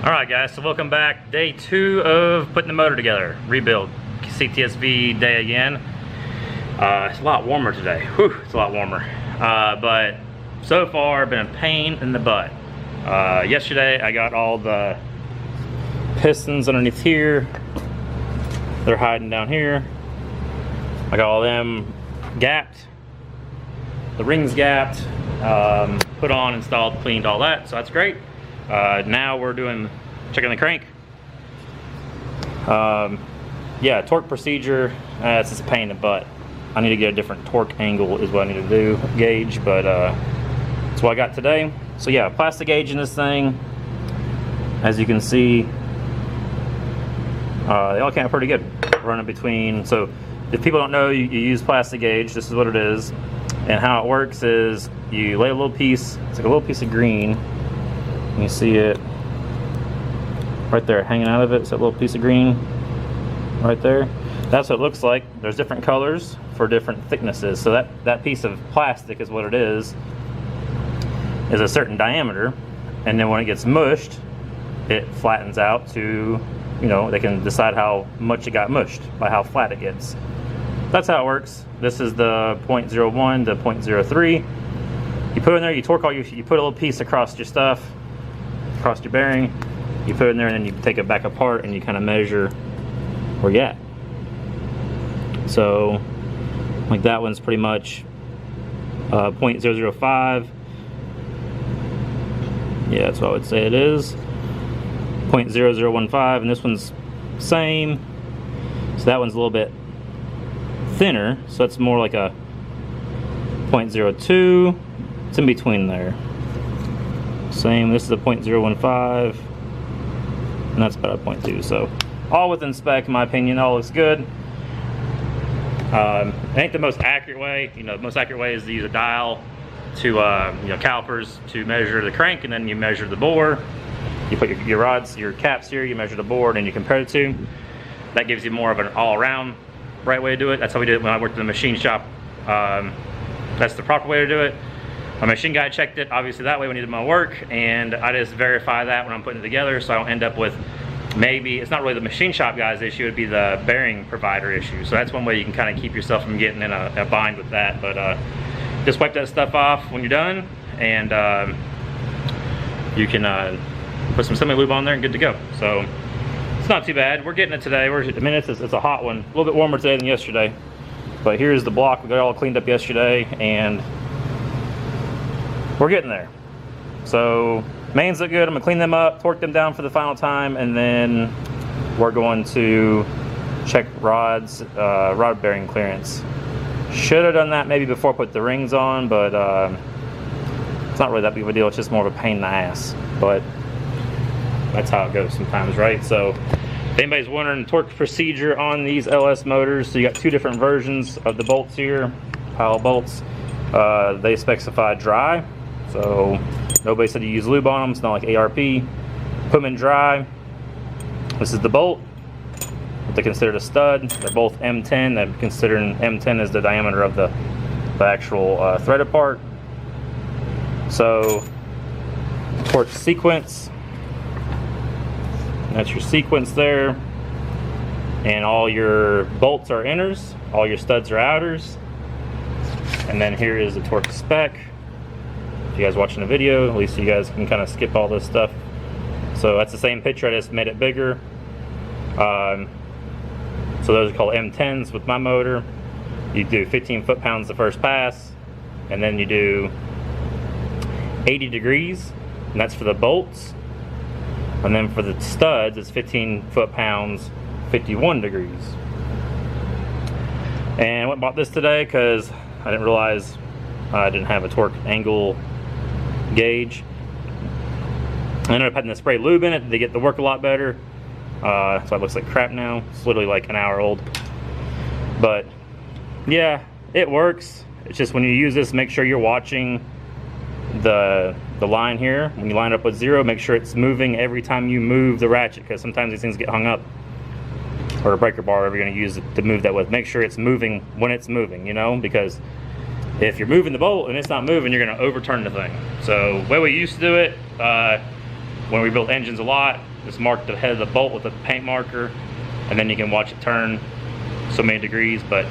Alright guys, so welcome back. Day 2 of putting the motor together. Rebuild. cts-v day again. It's a lot warmer today. Whew, it's a lot warmer. But so far, been a pain in the butt. Yesterday, I got all the pistons underneath here. They're hiding down here. I got all them gapped. The rings gapped. Put on, installed, cleaned, all that. So that's great. Now we're checking the crank. Yeah, torque procedure, it's just a pain in the butt. I need to get a different torque angle is what I need to do, gauge, but that's what I got today. So yeah, plastic gauge in this thing. As you can see, they all came out pretty good. Running between, so if people don't know, you use plastic gauge, this is what it is. And how it works is you lay a little piece, it's like a little piece of green. You see it right there hanging out of it. It's that little piece of green right there. That's what it looks like. There's different colors for different thicknesses. So that piece of plastic is what it is a certain diameter. And then when it gets mushed, it flattens out to, you know, they can decide how much it got mushed by how flat it gets. That's how it works. This is the 0.01 to 0.03. You put it in there, you torque you put a little piece across your stuff, across your bearing, you put it in there, and then you take it back apart and you kind of measure where you're at. So like that one's pretty much 0.005. Yeah, that's what I would say it is. 0.0015, and this one's same. So that one's a little bit thinner, so it's more like a 0.02. It's in between there. Same, this is a 0.015, and that's about a 0.2. So all within spec, in my opinion. All looks good. I think the most accurate way, the most accurate way is to use a dial to, calipers to measure the crank, and then you measure the bore. You put your rods, your caps here, you measure the bore, and you compare the two. That gives you more of an all-around right way to do it. That's how we did it when I worked in the machine shop. That's the proper way to do it. My machine guy checked it, obviously that way when he did my work, and I just verify that when I'm putting it together, so I don't end up with, maybe, it's not really the machine shop guy's issue, it'd be the bearing provider issue. So that's one way you can kind of keep yourself from getting in a bind with that. But just wipe that stuff off when you're done, and you can put some semi-lube on there and good to go. So it's not too bad. We're getting it today. It's a hot one, a little bit warmer today than yesterday. But here's the block. We got it all cleaned up yesterday, and we're getting there. So mains look good. I'm gonna clean them up, torque them down for the final time, and then we're going to check rods, rod bearing clearance. Should have done that maybe before I put the rings on, but it's not really that big of a deal. It's just more of a pain in the ass. But that's how it goes sometimes, right? So if anybody's wondering, torque procedure on these LS motors, so you got two different versions of the bolts here, pile of bolts. They specify dry, so nobody said you use lube on them. It's not like ARP. Put them in dry. This is the bolt, what they consider a stud. They're both M10. They're considering M10 as the diameter of the actual threaded part. So torque sequence. That's your sequence there, and all your bolts are inners, all your studs are outers, and then here is the torque spec. If you guys watching the video, at least you guys can kind of skip all this stuff. So that's the same picture, I just made it bigger. So those are called M10s with my motor. You do 15 foot-pounds the first pass, and then you do 80 degrees, and that's for the bolts. And then for the studs, it's 15 foot-pounds, 51 degrees. And I went and bought this today because I didn't realize I didn't have a torque angle gauge. I ended up having to spray lube in it to get the work a lot better. So it looks like crap now. It's literally like an hour old. But yeah, it works. It's just when you use this, make sure you're watching the line here. When you line it up with 0, make sure it's moving every time you move the ratchet, because sometimes these things get hung up, or a breaker bar, whatever you're going to use to move that with. Make sure it's moving when it's moving, because if you're moving the bolt and it's not moving, you're going to overturn the thing. So the way we used to do it, when we build engines a lot, just mark the head of the bolt with a paint marker, and then you can watch it turn so many degrees. But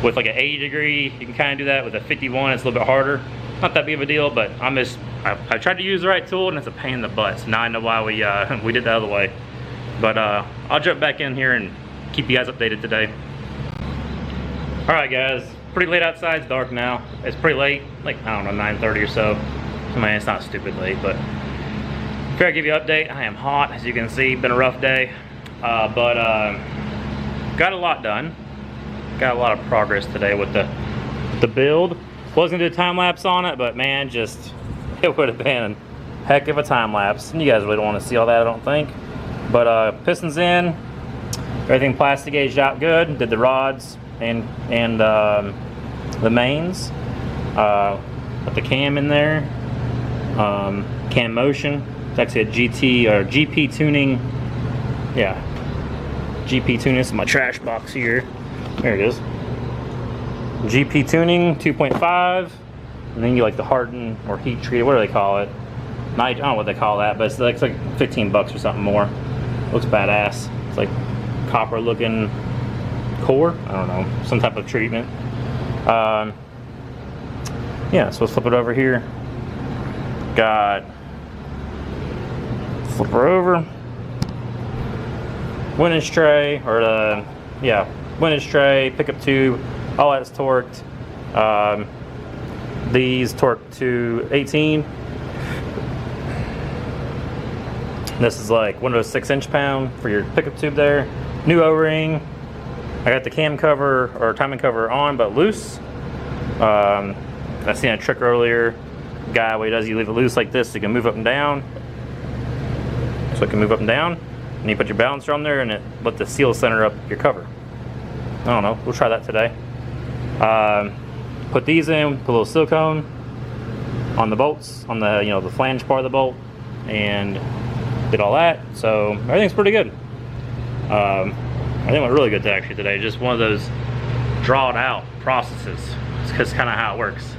with like an 80 degree, you can kind of do that. With a 51, it's a little bit harder. Not that big of a deal, but I tried to use the right tool, and it's a pain in the butt. So now I know why we did the other way. But I'll jump back in here and keep you guys updated today. All right, guys, pretty late outside. It's dark now. It's pretty late, like, I don't know, 9:30 or so. I mean, it's not stupid late, but figure I'll give you an update. I am hot, as you can see. Been a rough day, but got a lot done. Got a lot of progress today with the build. Was gonna do a time lapse on it, but man, just it would have been a heck of a time lapse, and you guys really don't want to see all that, I don't think. But pistons in, everything plastic gauged out good. Did the rods and the mains. Put the cam in there. Cam motion. It's actually a GT or GP tuning. Yeah, GP tuning. This is my trash box here. There it is. GP tuning 2.5, and then you like the harden or heat treated. What do they call it? I don't know what they call that, but it's like $15 or something more. Looks badass. It's like copper looking core. I don't know, some type of treatment. Yeah, so let's flip it over here. Flip her over. Windage tray, or windage tray, pickup tube, all that's torqued. These torqued to 18. This is like one of those 6-inch pound for your pickup tube there. New O-ring. I got the cam cover or timing cover on but loose. I seen a trick earlier. Guy, what he does, you leave it loose like this, so you can move up and down. So it can move up and down. And you put your balancer on there and it let the seal center up your cover. I don't know, we'll try that today. Put these in, put a little silicone on the bolts, on the the flange part of the bolt, and did all that. So everything's pretty good. I think it went really good actually today. Just one of those drawn out processes. It's kind of how it works.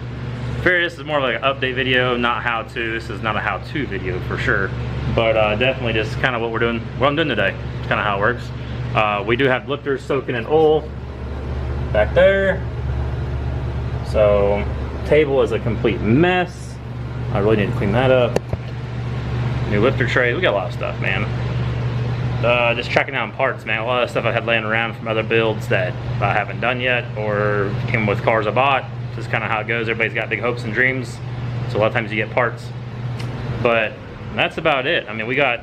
Figure this is more like an update video, not how to. This is not a how-to video for sure, but definitely just kind of what I'm doing today. It's kind of how it works. We do have lifters soaking in oil back there. So table is a complete mess. I really need to clean that up. New lifter trays. We got a lot of stuff, man. Just tracking down parts, man. A lot of stuff I had laying around from other builds that I haven't done yet, or came with cars I bought. Just kind of how it goes. Everybody's got big hopes and dreams, so a lot of times you get parts. But that's about it. I mean, we got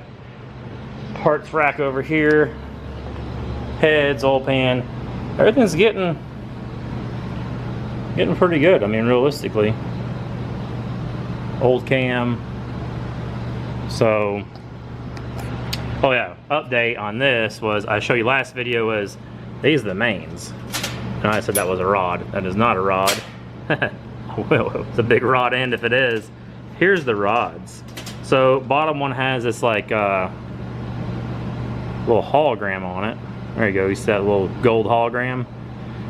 parts rack over here, heads, oil pan. Everything's getting pretty good. I mean, realistically. Old cam. So, oh yeah, update on this was, I showed you last video was, these are the mains. And I said that was a rod. That is not a rod. Well, it's a big rod end if it is. Here's the rods. So bottom one has this like little hologram on it. There you go, you see that little gold hologram.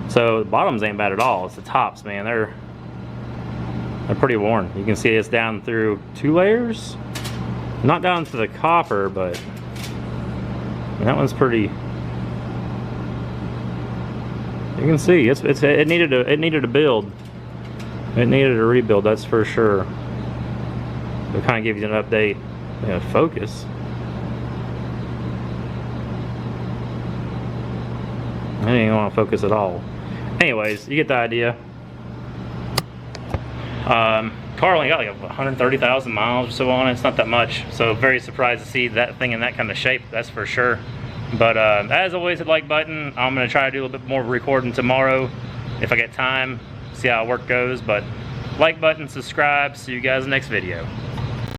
So the bottoms ain't bad at all. It's the tops, man. They're pretty worn. You can see it's down through 2 layers. Not down to the copper, but that one's pretty. You can see it needed a build. It needed a rebuild, that's for sure. It kind of give you an update. Focus. I didn't even want to focus at all. Anyways, you get the idea. Car only got like 130,000 miles or so on it. It's not that much. So very surprised to see that thing in that kind of shape, that's for sure. But as always, hit the like button. I'm going to try to do a little bit more recording tomorrow if I get time. See how work goes. But like button, subscribe. See you guys in the next video.